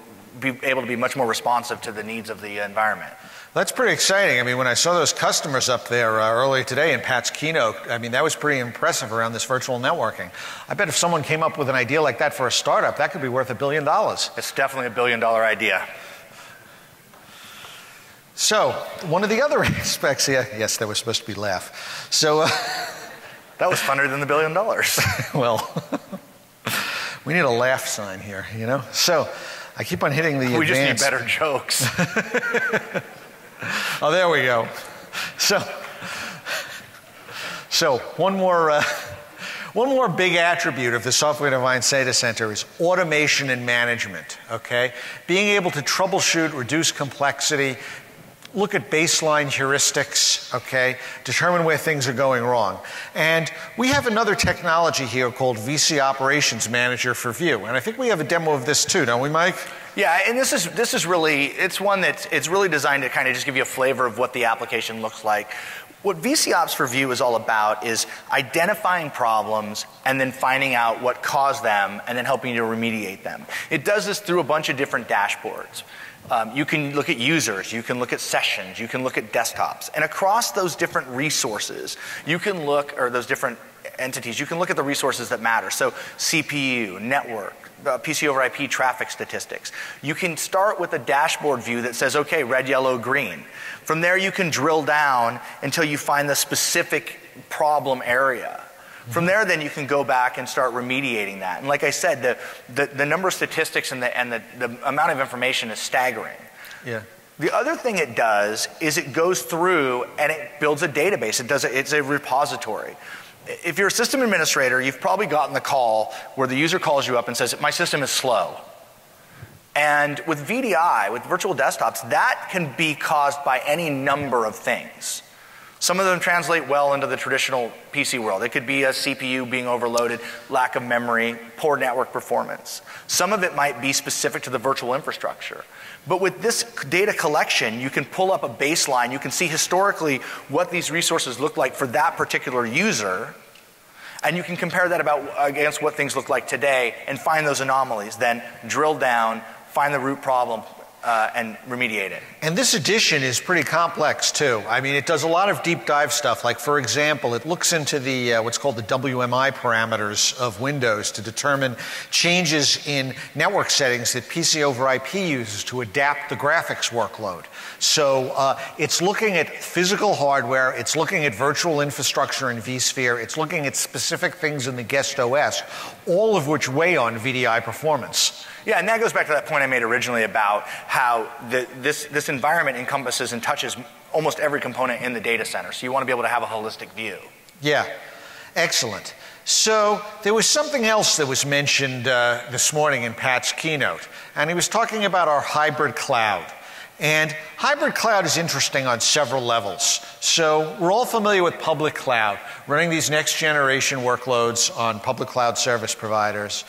Speaker 4: able to be much more responsive to the needs of the environment.
Speaker 2: That's pretty exciting. I mean, when I saw those customers up there earlier today in Pat's keynote, I mean, that was pretty impressive around this virtual networking. I bet if someone came up with an idea like that for a startup, that could be worth $1 billion.
Speaker 4: It's definitely $1 billion idea.
Speaker 2: So, one of the other aspects, yes, that was supposed to be laugh. So,
Speaker 4: that was funner than the $1 billion.
Speaker 2: Well, we need a laugh sign here, you know? So, I keep on hitting the
Speaker 4: We just need better jokes.
Speaker 2: Oh, there we go. So one more big attribute of the software-defined data center is automation and management, okay? Being able to troubleshoot, reduce complexity, look at baseline heuristics, okay? Determine where things are going wrong. And we have another technology here called VC Operations Manager for View. And I think we have a demo of this too, don't we, Mike?
Speaker 4: Yeah, and this is really, it's one that's, it's really designed to kind of just give you a flavor of what the application looks like. What VC Ops for View is all about is identifying problems and then finding out what caused them and then helping you to remediate them. It does this through a bunch of different dashboards. You can look at users, you can look at sessions, you can look at desktops. And across those different resources, you can look, or those different entities, you can look at the resources that matter. So CPU, network, PC over IP traffic statistics. You can start with a dashboard view that says, okay, red, yellow, green. From there, you can drill down until you find the specific problem area. From there, then you can go back and start remediating that. And like I said, the number of statistics and the amount of information is staggering.
Speaker 2: Yeah.
Speaker 4: The other thing it does is it goes through and it builds a database. It's a repository. If you're a system administrator, you've probably gotten the call where the user calls you up and says, my system is slow. And with VDI, with virtual desktops, that can be caused by any number of things. Some of them translate well into the traditional PC world. It could be a CPU being overloaded, lack of memory, poor network performance. Some of it might be specific to the virtual infrastructure. But with this data collection, you can pull up a baseline. You can see historically what these resources look like for that particular user. And you can compare that against what things look like today and find those anomalies. Then drill down, find the root problem, and remediate it.
Speaker 2: And this edition is pretty complex too. I mean, it does a lot of deep dive stuff. Like, for example, it looks into the what's called the WMI parameters of Windows to determine changes in network settings that PC over IP uses to adapt the graphics workload. So it's looking at physical hardware, it's looking at virtual infrastructure in vSphere, it's looking at specific things in the guest OS, all of which weigh on VDI performance.
Speaker 4: Yeah, and that goes back to that point I made originally about how this environment encompasses and touches almost every component in the data center. So you want to be able to have a holistic view.
Speaker 2: Yeah, excellent. So there was something else that was mentioned this morning in Pat's keynote, and he was talking about our hybrid cloud. And hybrid cloud is interesting on several levels. So we're all familiar with public cloud, running these next generation workloads on public cloud service providers.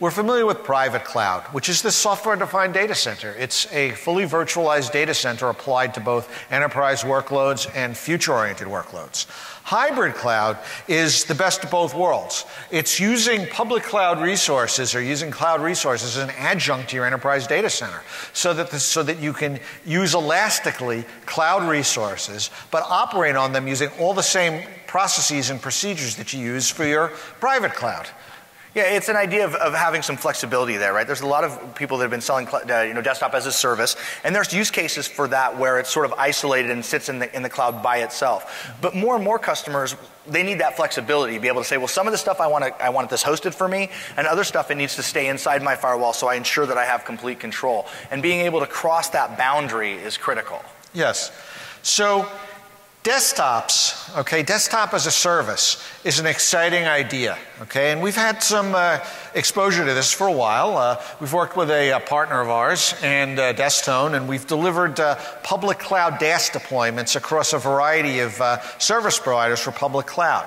Speaker 2: We're familiar with private cloud, which is the software-defined data center. It's a fully virtualized data center applied to both enterprise workloads and future-oriented workloads. Hybrid cloud is the best of both worlds. It's using public cloud resources or using cloud resources as an adjunct to your enterprise data center so that you can use elastically cloud resources but operate on them using all the same processes and procedures that you use for your private cloud.
Speaker 4: Yeah, it's an idea of having some flexibility there, right? There's a lot of people that have been selling desktop as a service, and there's use cases for that where it's sort of isolated and sits in the cloud by itself. But more and more customers, they need that flexibility to be able to say, well, some of the stuff I want this hosted for me, and other stuff it needs to stay inside my firewall so I ensure that I have complete control. And being able to cross that boundary is critical.
Speaker 2: Yes. So desktops, okay, desktop as a service is an exciting idea, okay, and we've had some exposure to this for a while. We've worked with a partner of ours, and Destone, and we've delivered public cloud DAS deployments across a variety of service providers for public cloud.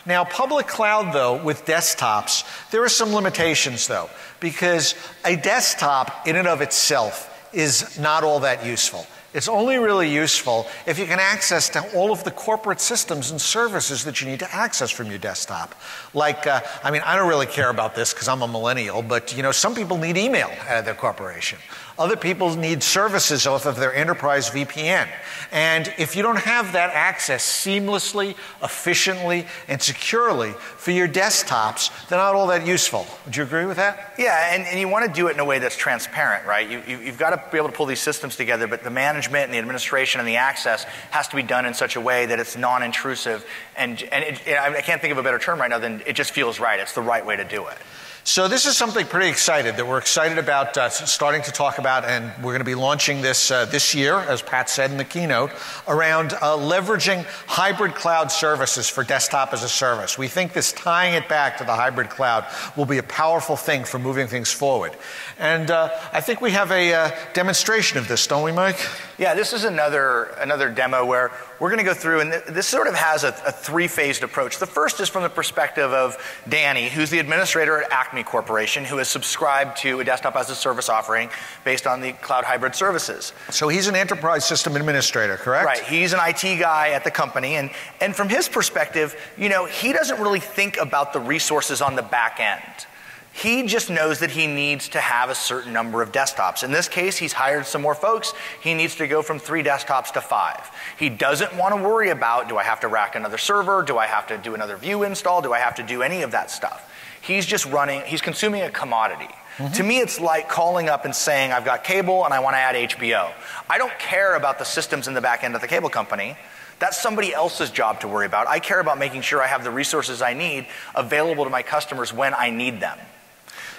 Speaker 2: Now, public cloud, though, with desktops, there are some limitations, though, because a desktop in and of itself is not all that useful. It's only really useful if you can access to all of the corporate systems and services that you need to access from your desktop. Like, I mean, I don't really care about this because I'm a millennial, but some people need email out of their corporation. Other people need services off of their enterprise VPN. And if you don't have that access seamlessly, efficiently, and securely for your desktops, they're not all that useful. Would you agree with that?
Speaker 4: Yeah, and you want to do it in a way that's transparent, right? You've got to be able to pull these systems together, but the management and the administration and the access has to be done in such a way that it's non-intrusive. And I can't think of a better term right now than it just feels right. It's the right way to do it.
Speaker 2: So this is something pretty excited that we're excited about starting to talk about, and we're going to be launching this this year, as Pat said in the keynote, around leveraging hybrid cloud services for desktop as a service. We think this tying it back to the hybrid cloud will be a powerful thing for moving things forward. And I think we have a demonstration of this, don't we, Mike?
Speaker 4: Yeah, this is another demo where we're going to go through, and this sort of has a three-phased approach. The first is from the perspective of Danny, who's the administrator at Acme Corporation, who has subscribed to a desktop as a service offering based on the cloud hybrid services.
Speaker 2: So he's an enterprise system administrator, correct?
Speaker 4: Right. He's an IT guy at the company, and from his perspective, he doesn't really think about the resources on the back end. He just knows that he needs to have a certain number of desktops. In this case, he's hired some more folks. He needs to go from 3 desktops to 5. He doesn't want to worry about, do I have to rack another server? Do I have to do another view install? Do I have to do any of that stuff? He's just he's consuming a commodity. Mm-hmm. To me, it's like calling up and saying, I've got cable and I want to add HBO. I don't care about the systems in the back end of the cable company. That's somebody else's job to worry about. I care about making sure I have the resources I need available to my customers when I need them.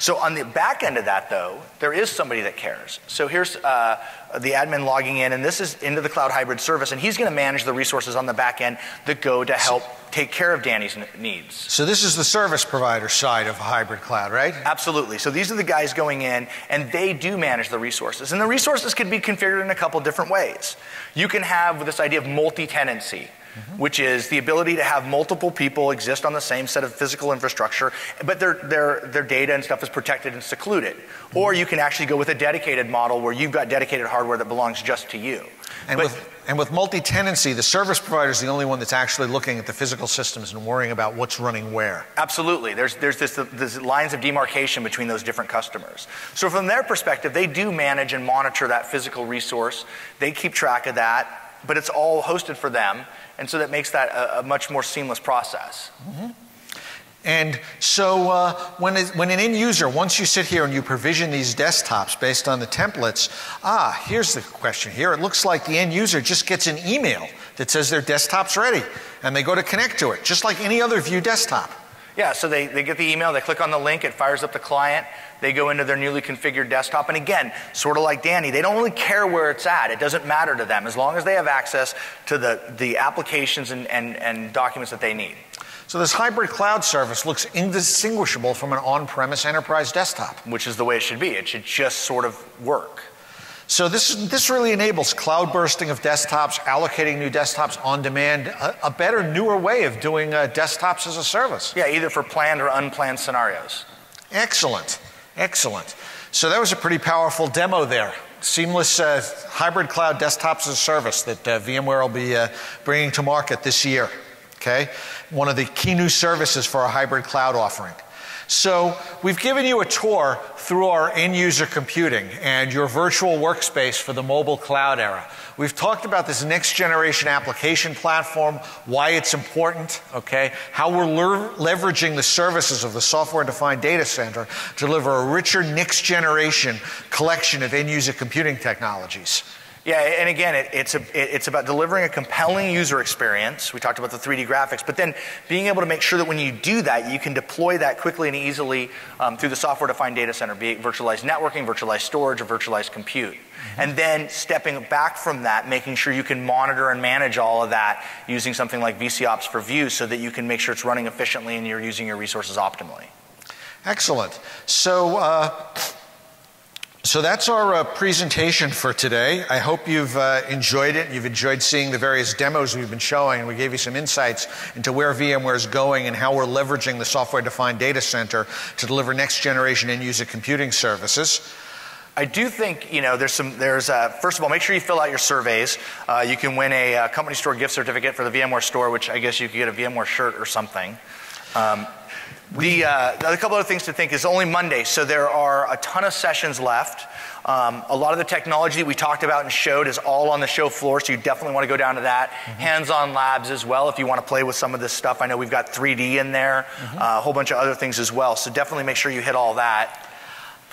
Speaker 4: So on the back end of that, though, there is somebody that cares. So here's the admin logging in, and this is into the cloud hybrid service, and he's going to manage the resources on the back end that go to help take care of Danny's needs.
Speaker 2: So this is the service provider side of hybrid cloud, right?
Speaker 4: Absolutely. So these are the guys going in, and they do manage the resources. And the resources can be configured in a couple different ways. You can have this idea of multi-tenancy. which is the ability to have multiple people exist on the same set of physical infrastructure, but their data and stuff is protected and secluded. Or you can actually go with a dedicated model where you've got dedicated hardware that belongs just to you.
Speaker 2: And with multi-tenancy, the service provider is the only one that's actually looking at the physical systems and worrying about what's running where. Absolutely.
Speaker 4: There's this lines of demarcation between those different customers. So from their perspective, they do manage and monitor that physical resource. They keep track of that, but it's all hosted for them. And so that makes that a much more seamless process.
Speaker 2: And so when an end user, once you sit here and you provision these desktops based on the templates, here's the question here. It looks like the end user just gets an email that says their desktop's ready, and they go to connect to it, just like any other View desktop.
Speaker 4: Yeah, so they get the email, they click on the link, it fires up the client, they go into their newly configured desktop, and again, sort of like Danny, they don't really care where it's at. It doesn't matter to them as long as they have access to the applications and documents that they need.
Speaker 2: So this hybrid cloud service looks indistinguishable from an on-premise enterprise desktop.
Speaker 4: Which is the way it should be. It should just sort of work.
Speaker 2: So this really enables cloud bursting of desktops, allocating new desktops on demand, a better, newer way of doing desktops as a service.
Speaker 4: Yeah, either for planned or unplanned scenarios.
Speaker 2: Excellent, excellent. So that was a pretty powerful demo there. Seamless hybrid cloud desktops as a service that VMware will be bringing to market this year. Okay, one of the key new services for our hybrid cloud offering. So we've given you a tour through our end user computing and your virtual workspace for the mobile cloud era. We've talked about this next generation application platform, why it's important, okay, how we're leveraging the services of the software-defined data center to deliver a richer next generation collection of end user computing technologies.
Speaker 4: Yeah, and again, it's about delivering a compelling user experience. We talked about the 3D graphics, but then being able to make sure that when you do that, you can deploy that quickly and easily through the software-defined data center, be it virtualized networking, virtualized storage, or virtualized compute. And then stepping back from that, making sure you can monitor and manage all of that using something like VCOps for View so that you can make sure it's running efficiently and you're using your resources optimally.
Speaker 2: Excellent. So that's our presentation for today. I hope you've enjoyed it. You've enjoyed seeing the various demos we've been showing. We gave you some insights into where VMware is going and how we're leveraging the software-defined data center to deliver next-generation end-user computing services.
Speaker 4: I do think, first of all, make sure you fill out your surveys. You can win a company store gift certificate for the VMware store, which I guess you could get a VMware shirt or something. A couple other things to think is only Monday, so there are a ton of sessions left. A lot of the technology that we talked about and showed is all on the show floor, so you definitely want to go down to that. Hands-on labs as well if you want to play with some of this stuff. I know we've got 3D in there, a whole bunch of other things as well, so definitely make sure you hit all that.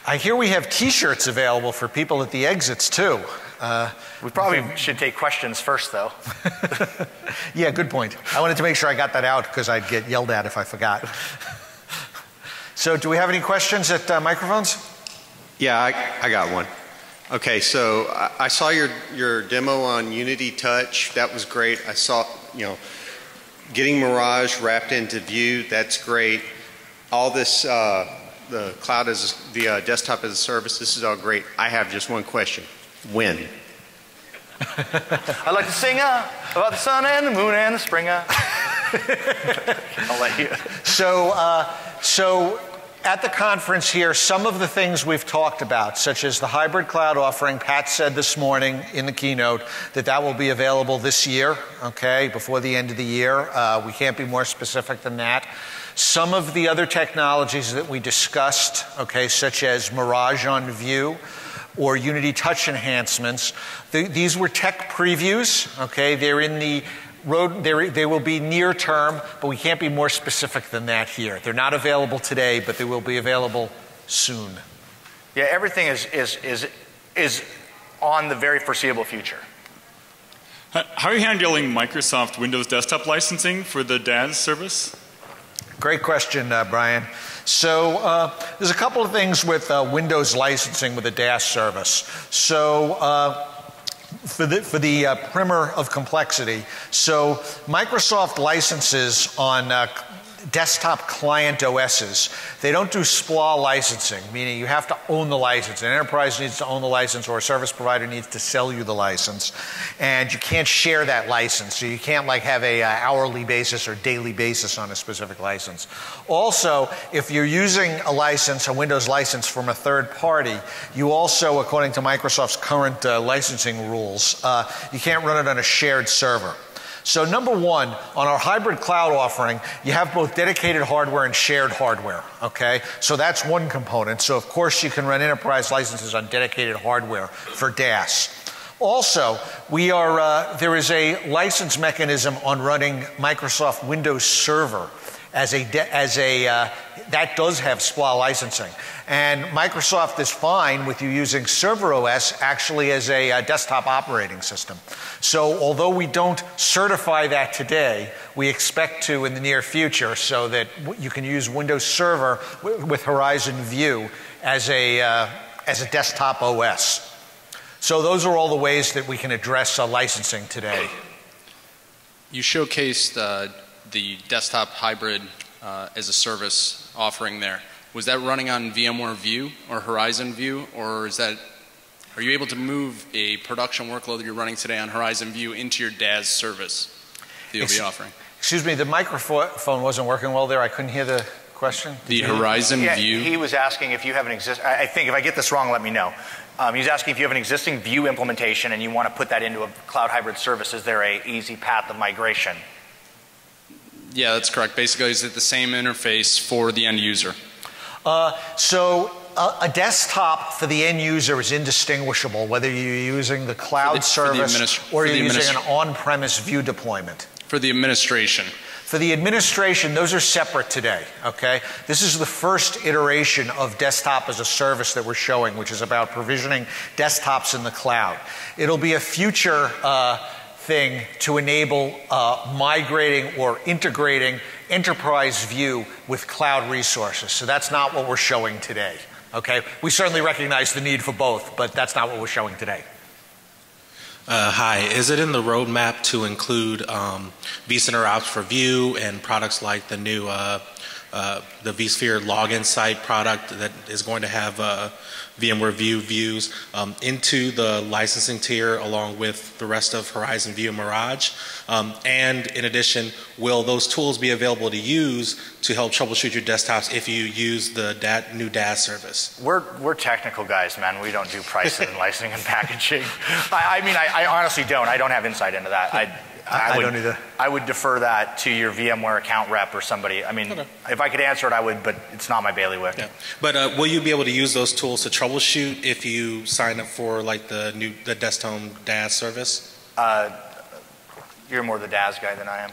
Speaker 2: I hear we have T-shirts available for people at the exits too.
Speaker 4: We probably should take questions first, though.
Speaker 2: Yeah, good point. I wanted to make sure I got that out because I'd get yelled at if I forgot. So do we have any questions at microphones?
Speaker 5: Yeah, I got one. Okay, so I saw your demo on Unity Touch. That was great. I saw, getting Mirage wrapped into View. That's great. All this, the cloud the desktop as a service, this is all great. I have just one question. When?
Speaker 4: I like to sing about the sun and the moon and the spring. I'll let you.
Speaker 2: So at the conference here, some of the things we've talked about, such as the hybrid cloud offering, Pat said this morning in the keynote that will be available this year, okay, before the end of the year. We can't be more specific than that. Some of the other technologies that we discussed, okay, such as Mirage on View or Unity Touch enhancements, these were tech previews, okay, they're in the road, they will be near term, but we can't be more specific than that here. They're not available today, but they will be available soon.
Speaker 4: Yeah, everything is on the very foreseeable future.
Speaker 6: How are you handling Microsoft Windows desktop licensing for the DAS service?
Speaker 2: Great question, Brian. So there's a couple of things with Windows licensing with the DAS service. So for the primer of complexity, so Microsoft licenses on desktop client OSs, they don't do SPLA licensing, meaning you have to own the license. An enterprise needs to own the license, or a service provider needs to sell you the license. And you can't share that license, so you can't like have a hourly basis or daily basis on a specific license. Also, if you're using a license, a Windows license from a third party, you also, according to Microsoft's current licensing rules, you can't run it on a shared server. So number one, on our hybrid cloud offering, you have both dedicated hardware and shared hardware, okay? So that's one component. So of course you can run enterprise licenses on dedicated hardware for DAS. Also, there is a license mechanism on running Microsoft Windows Server that does have SPLA licensing. And Microsoft is fine with you using Server OS actually as a desktop operating system. So although we don't certify that today, we expect to in the near future, so that you can use Windows Server with Horizon View as a desktop OS. So those are all the ways that we can address licensing today.
Speaker 7: You showcased the desktop hybrid as a service offering there. Was that running on VMware View or Horizon View, or are you able to move a production workload that you're running today on Horizon View into your DAS service that you'll be offering?
Speaker 2: Excuse me, the microphone wasn't working well there. I couldn't hear the question.
Speaker 7: The Horizon View?
Speaker 4: He was asking if you have an existing, I think if I get this wrong, let me know. He's asking if you have an existing View implementation and you want to put that into a cloud hybrid service, is there an easy path of migration?
Speaker 7: Yeah, that's correct. Basically, is it the same interface for the end user?
Speaker 2: A desktop for the end user is indistinguishable, whether you're using the cloud service or you're using an on-premise View deployment.
Speaker 7: For the administration.
Speaker 2: For the administration, those are separate today, okay? This is the first iteration of desktop as a service that we're showing, which is about provisioning desktops in the cloud. It'll be a future thing to enable migrating or integrating enterprise View with cloud resources. So that's not what we're showing today, okay? We certainly recognize the need for both, but that's not what we're showing today.
Speaker 8: Hi, is it in the roadmap to include vCenter Ops for View and products like the new the vSphere login site product that is going to have VMware View views into the licensing tier along with the rest of Horizon View and Mirage? And in addition, will those tools be available to use to help troubleshoot your desktops if you use the new DAS service?
Speaker 4: We're technical guys, man. We don't do pricing and licensing and packaging. I honestly don't. I don't have insight into that. I don't either. I would defer that to your VMware account rep or somebody. I mean, if I could answer it, I would, but it's not my bailiwick. Yeah.
Speaker 8: But will you be able to use those tools to troubleshoot if you sign up for like the desktop DAS service?
Speaker 4: You're more the DAS guy than I am.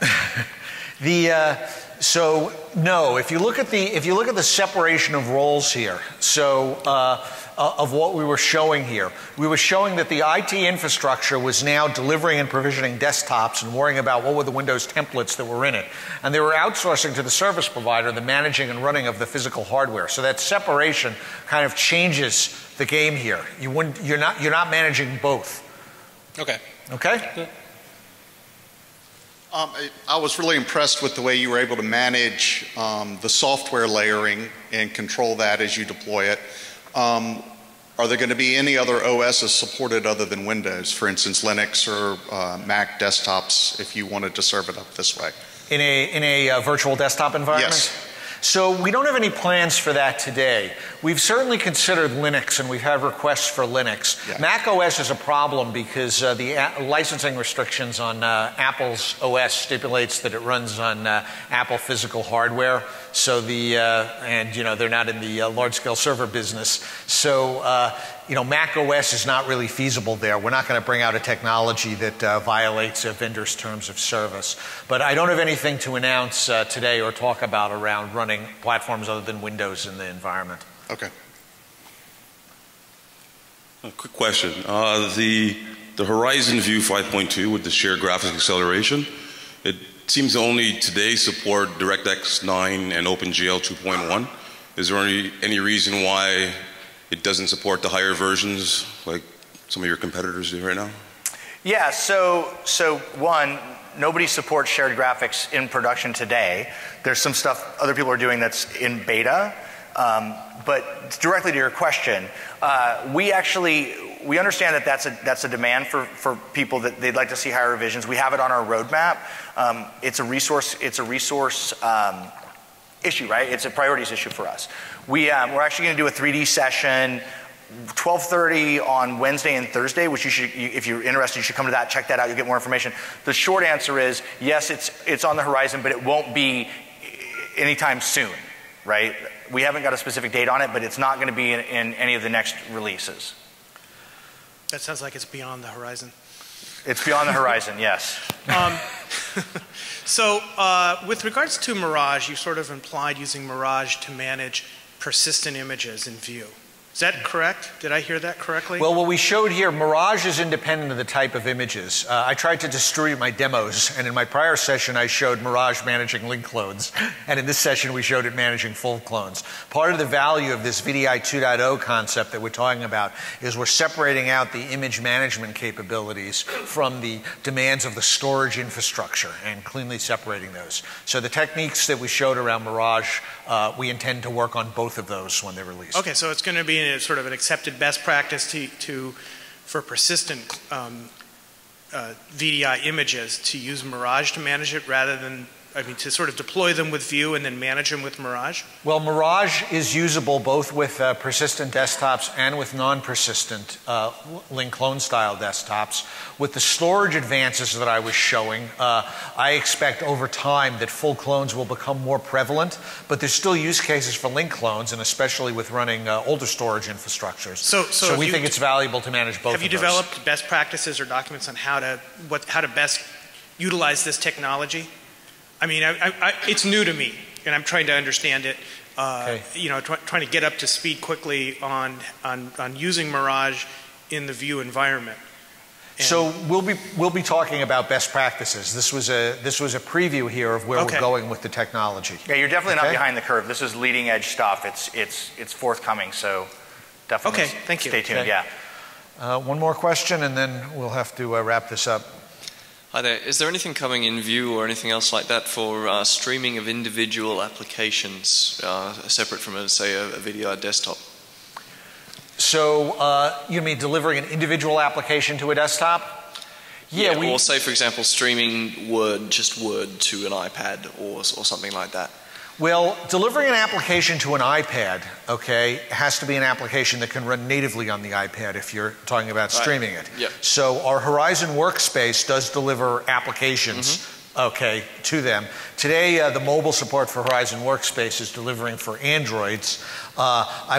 Speaker 2: So no, if you look at the separation of roles here, of what we were showing here, we were showing that the IT infrastructure was now delivering and provisioning desktops and worrying about what were the Windows templates that were in it, and they were outsourcing to the service provider the managing and running of the physical hardware. So that separation kind of changes the game here. You're not managing both.
Speaker 8: Okay.
Speaker 2: Okay.
Speaker 8: Good.
Speaker 9: I was really impressed with the way you were able to manage the software layering and control that as you deploy it. Are there going to be any other OSs supported other than Windows, for instance Linux or Mac desktops, if you wanted to serve it up this way?
Speaker 2: In a virtual desktop environment?
Speaker 9: Yes.
Speaker 2: So we don't have any plans for that today. We've certainly considered Linux, and we've had requests for Linux. Yeah. Mac OS is a problem because the licensing restrictions on Apple's OS stipulates that it runs on Apple physical hardware. So they're not in the large-scale server business. So Mac OS is not really feasible there. We're not going to bring out a technology that violates a vendor's terms of service. But I don't have anything to announce today or talk about around running platforms other than Windows in the environment.
Speaker 9: Okay.
Speaker 10: A quick question. The Horizon View 5.2 with the shared graphics acceleration, it seems to only today support DirectX 9 and OpenGL 2.1. Is there any reason why it doesn't support the higher versions like some of your competitors do right now?
Speaker 4: Yeah, so one, nobody supports shared graphics in production today. There's some stuff other people are doing that's in beta. But directly to your question, we understand that that's a demand for people that they'd like to see higher revisions. We have it on our roadmap. It's a resource issue, right? It's a priorities issue for us. We're actually going to do a 3D session 12:30 on Wednesday and Thursday, which you should, if you're interested, you should come to that, check that out, you'll get more information. The short answer is, yes, it's on the horizon, but it won't be anytime soon, right? We haven't got a specific date on it, but it's not going to be in any of the next releases.
Speaker 11: That sounds like it's beyond the horizon.
Speaker 4: It's beyond the horizon, yes.
Speaker 11: So with regards to Mirage, you sort of implied using Mirage to manage persistent images in Vue. Is that correct? Did I hear that correctly?
Speaker 2: Well, what we showed here, Mirage is independent of the type of images. I tried to distribute my demos, and in my prior session I showed Mirage managing link loads, and in this session we showed it managing full clones. Part of the value of this VDI 2.0 concept that we're talking about is we're separating out the image management capabilities from the demands of the storage infrastructure and cleanly separating those. So the techniques that we showed around Mirage, we intend to work on both of those when they're released.
Speaker 11: Okay, so it's going to be sort of an accepted best practice for persistent VDI images to use Mirage to manage it rather than, to sort of deploy them with Vue and then manage them with Mirage?
Speaker 2: Well, Mirage is usable both with persistent desktops and with non-persistent link clone style desktops. With the storage advances that I was showing, I expect over time that full clones will become more prevalent, but there's still use cases for link clones, and especially with running older storage infrastructures. So we think it's valuable to manage both of those.
Speaker 11: Have you developed best practices or documents on how to best utilize this technology? It's new to me, and I'm trying to understand it. Okay. Trying to get up to speed quickly on using Mirage in the Vue environment. And
Speaker 2: so we'll be talking about best practices. This was a preview here of where we're going with the technology.
Speaker 4: Yeah, you're definitely not behind the curve. This is leading edge stuff. It's forthcoming. So definitely.
Speaker 11: Okay, thank you.
Speaker 4: Stay tuned.
Speaker 2: Okay.
Speaker 4: Yeah.
Speaker 2: One more question, and then we'll have to wrap this up.
Speaker 12: Hi there. Is there anything coming in Vue or anything else like that for streaming of individual applications separate from, say, a VDI desktop?
Speaker 2: So you mean delivering an individual application to a desktop?
Speaker 12: Yeah, or say, for example, streaming just Word to an iPad or something like that.
Speaker 2: Well, delivering an application to an iPad, has to be an application that can run natively on the iPad if you're talking about streaming it.
Speaker 12: Yep.
Speaker 2: So our Horizon Workspace does deliver applications, to them. Today, the mobile support for Horizon Workspace is delivering for Androids.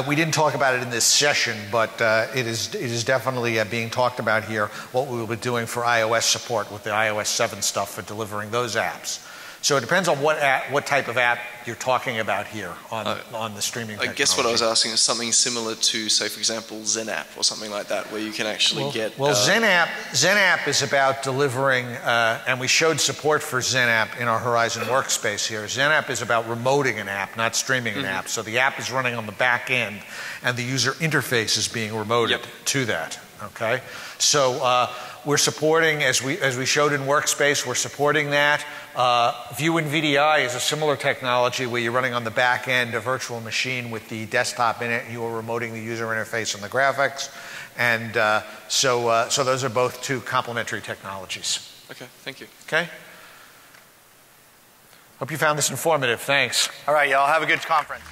Speaker 2: We didn't talk about it in this session, but it is definitely being talked about here, what we will be doing for iOS support with the iOS 7 stuff for delivering those apps. So it depends on what type of app you're talking about here on the streaming technology.
Speaker 12: I guess what I was asking is something similar to, say, for example, XenApp or something like that, where you can actually get...
Speaker 2: Well, XenApp is about delivering, and we showed support for XenApp in our Horizon Workspace here. XenApp is about remoting an app, not streaming an app. So the app is running on the back end, and the user interface is being remoted to that. Okay? So we're supporting, as we showed in Workspace, we're supporting that. Vue and VDI is a similar technology where you're running on the back end a virtual machine with the desktop in it, and you are remoting the user interface and the graphics. And so those are both two complementary technologies.
Speaker 12: Okay, thank you.
Speaker 2: Okay? Hope you found this informative. Thanks.
Speaker 4: All right, y'all have a good conference.